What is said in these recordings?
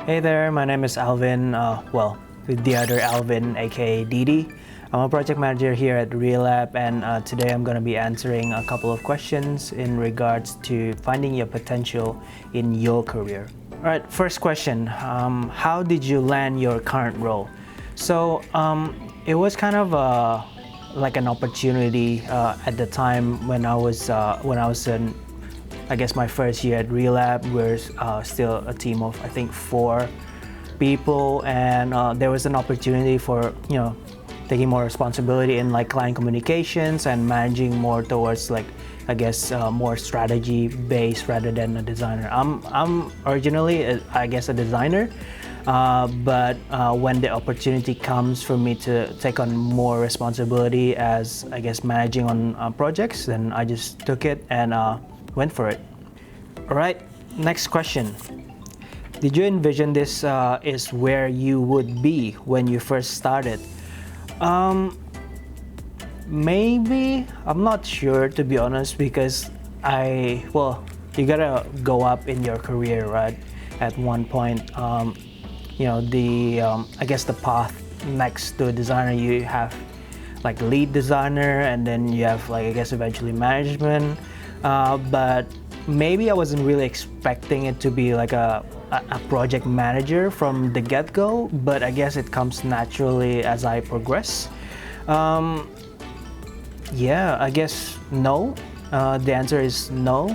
Hey there, my name is Alvin, with the other Alvin, aka Didi. I'm a project manager here at Relab, and today I'm going to be answering a couple of questions in regards to finding your potential in your career. All right, first question, how did you land your current role? So it was kind of like an opportunity at the time when I was in, I guess, my first year at Relab. We're still a team of, I think, 4 people, and there was an opportunity for, taking more responsibility in like client communications and managing more towards like, I guess, more strategy based rather than a designer. I'm originally, I guess, a designer, but when the opportunity comes for me to take on more responsibility as, I guess, managing on projects, then I just took it and went for it. All right, next question. Did you envision this is where you would be when you first started? Maybe, I'm not sure, to be honest, because you gotta go up in your career, right? At one point, I guess the path next to a designer, you have like lead designer, and then you have like, I guess, eventually management. But maybe I wasn't really expecting it to be like a project manager from the get-go, but I guess it comes naturally as I progress. Yeah, I guess no. The answer is no,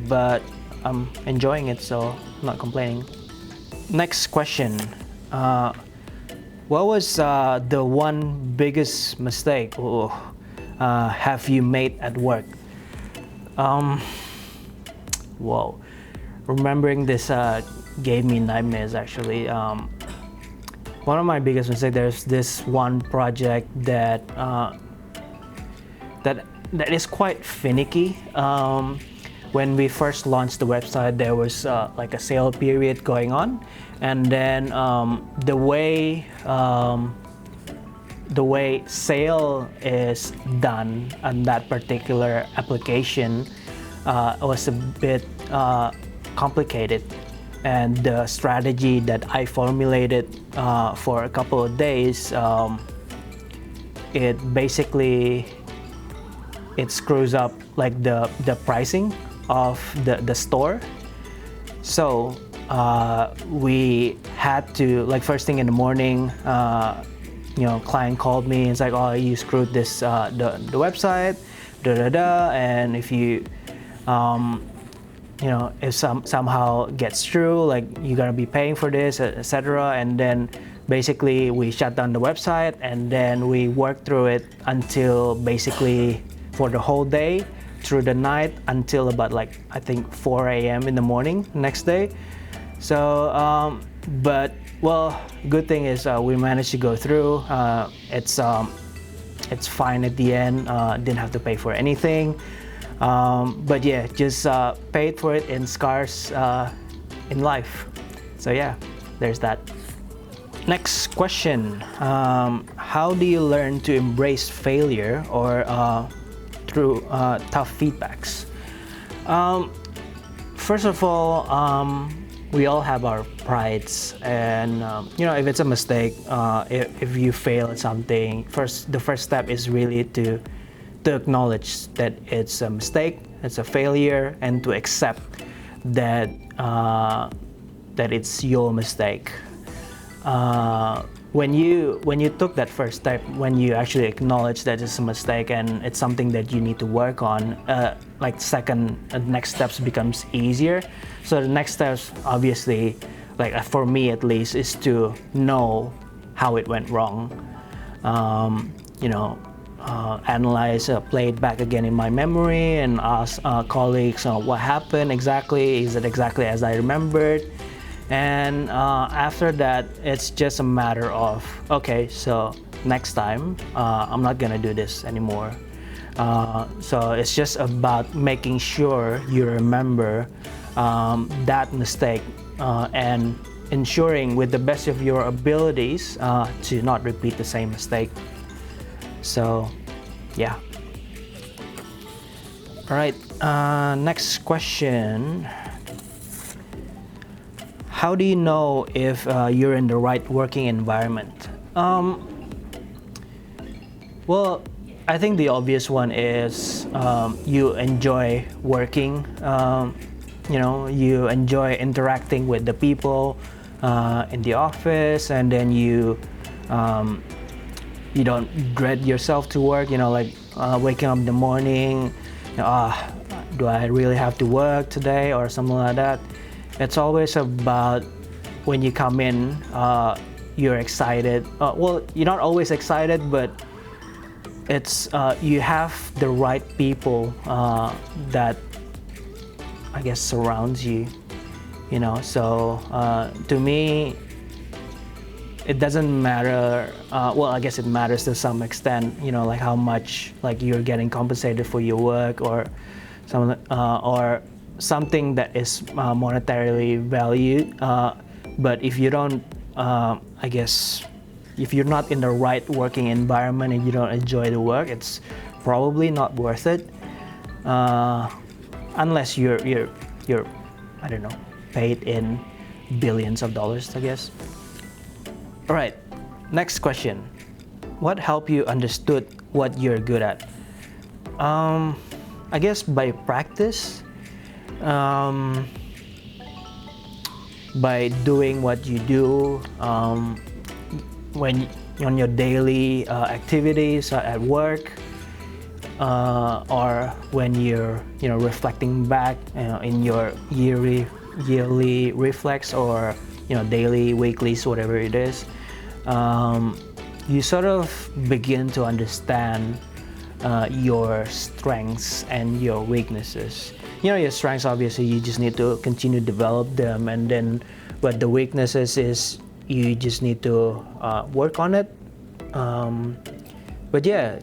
but I'm enjoying it, so I'm not complaining. Next question. What was the one biggest mistake have you made at work? Whoa, remembering this gave me nightmares actually. One of my biggest mistakes, there's this one project that is quite finicky. When we first launched the website, there was like a sale period going on, and then the way sale is done on that particular application was a bit complicated, and the strategy that I formulated for a couple of days, it screws up like the pricing of the store. So we had to, like, first thing in the morning, client called me and it's like, oh, you screwed this the website, and if you if somehow gets through, like, you're gonna be paying for this, etc. And then basically we shut down the website, and then we worked through it until basically for the whole day, through the night, until about, like, I think 4 a.m. in the morning next day. So but well, good thing is we managed to go through. It's fine at the end. Didn't have to pay for anything. But yeah, just paid for it in scars in life. So yeah, there's that. Next question. How do you learn to embrace failure or through tough feedbacks? First of all, we all have our prides, and if it's a mistake, if you fail at something, the first step is really to acknowledge that it's a mistake, it's a failure, and to accept that it's your mistake. When you took that first step, when you actually acknowledge that it's a mistake and it's something that you need to work on, next steps becomes easier. So the next steps, obviously, like for me at least, is to know how it went wrong. Analyze, play it back again in my memory, and ask colleagues what happened exactly. Is it exactly as I remembered? And after that, it's just a matter of, okay, so next time I'm not gonna do this anymore. So it's just about making sure you remember that mistake and ensuring with the best of your abilities to not repeat the same mistake. So yeah. All right, next question. how do you know if you're in the right working environment? Well, I think the obvious one is you enjoy working. You enjoy interacting with the people in the office, and then you don't dread yourself to work. Like waking up in the morning. Do I really have to work today or something like that? It's always about when you come in, you're excited. Well, you're not always excited, but it's you have the right people that I guess surrounds you. So to me, it doesn't matter. Well, I guess it matters to some extent. Like how much like you're getting compensated for your work, or something that is monetarily valued. But if you don't, I guess, if you're not in the right working environment and you don't enjoy the work, it's probably not worth it. Unless you're I don't know, paid in billions of dollars, I guess. All right, next question. What helped you understood what you're good at? I guess by practice, by doing what you do when on your daily activities at work, or when you're reflecting back in your yearly reflex, or daily, weeklies, whatever it is. You sort of begin to understand your strengths and your weaknesses. Your strengths, obviously, you just need to continue to develop them, and then but the weaknesses is you just need to work on it. But yeah,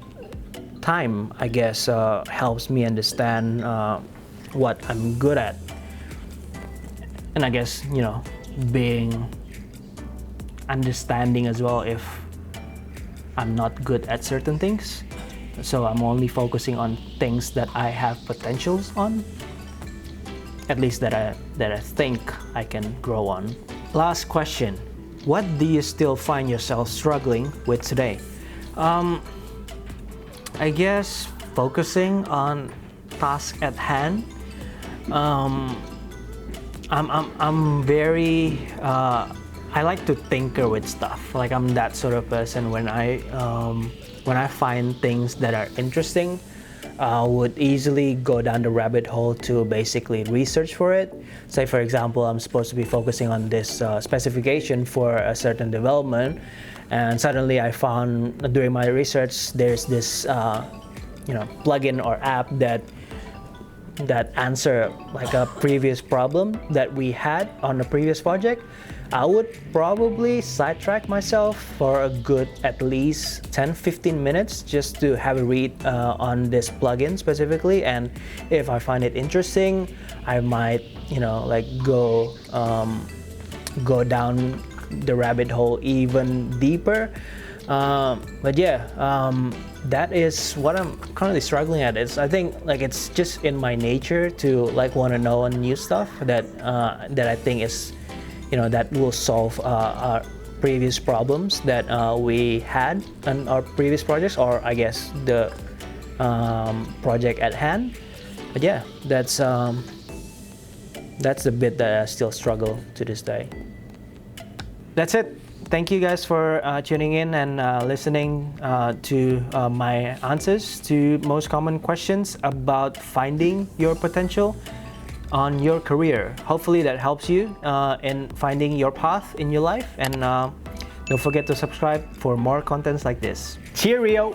time, I guess, helps me understand what I'm good at, and I guess being understanding as well if I'm not good at certain things. So I'm only focusing on things that I have potentials on, at least that I think I can grow on. Last question. What do you still find yourself struggling with today? I guess focusing on task at hand. I'm very I like to tinker with stuff. Like I'm that sort of person. When I find things that are interesting, I would easily go down the rabbit hole to basically research for it. Say for example, I'm supposed to be focusing on this specification for a certain development, and suddenly I found during my research there's this plugin or app that answer like a previous problem that we had on the previous project. I would probably sidetrack myself for a good at least 10-15 minutes just to have a read on this plugin specifically, and if I find it interesting, I might go down the rabbit hole even deeper. But yeah, that is what I'm currently struggling at. I think it's just in my nature to want to know new stuff that I think is that will solve our previous problems that we had on our previous projects, or I guess the project at hand. But yeah, that's the bit that I still struggle to this day. That's it. Thank you guys for tuning in and listening to my answers to most common questions about finding your potential on your career. Hopefully that helps you in finding your path in your life, and don't forget to subscribe for more contents like this. Cheerio!